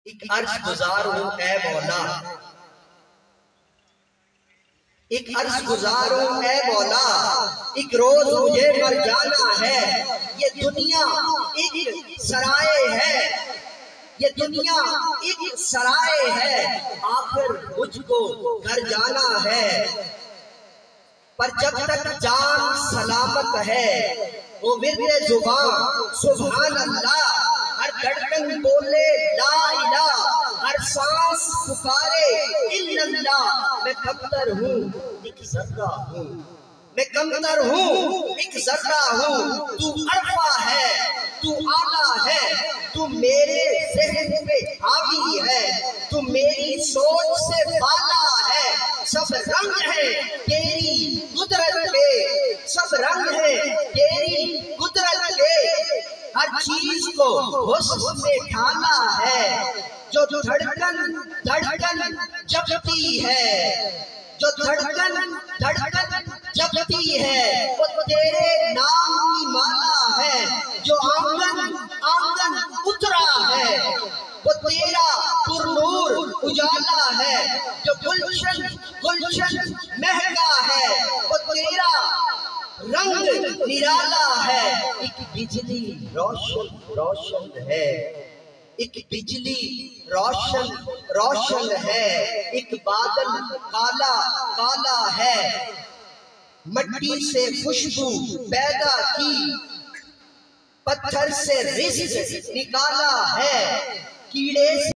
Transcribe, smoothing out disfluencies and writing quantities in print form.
एक अर्ज गुजार हूं ऐ मौला, एक अर्ज गुजार हूं ऐ मौला, एक रोज मुझे मर जाना है। ये दुनिया एक सराय है, ये दुनिया एक सराय है, आखिर मुझको घर जाना है। पर जब तक जान सलामत है वो विर्द जुबान सुभान अल्लाह, हर धड़कन बोले ला इलाह, हर सांस पुकारे इल्लल्लाह। मैं कमतर हूँ एक ज़र्रा हूँ, मैं कमतर हूँ एक ज़र्रा हूँ। तू अरफा है, तू आला है, तू मेरे ज़हन पे हावी है, तू मेरी सोच से बाला है। सब रंग है तेरी कुदरत के, सब रंग है तेरी कुदरत के। हर चीज को हुस्न में ढाला है, जो धड़कन धड़कन जपती है, जो धड़कन धड़कन जपती है, वो तेरे नाम की माला है। जो आंगन आंगन उतरा है वो तेरा पुरनूर उजाला है। जो गुलशन गुलशन महका है वो तेरा रंग निराला है। एक बिजली रोशन रोशन है, एक बिजली रोशन रोशन है, एक बादल काला काला है। मट्टी से खुशबू पैदा की, पत्थर से रिज़्क़ निकाला है, कीड़े से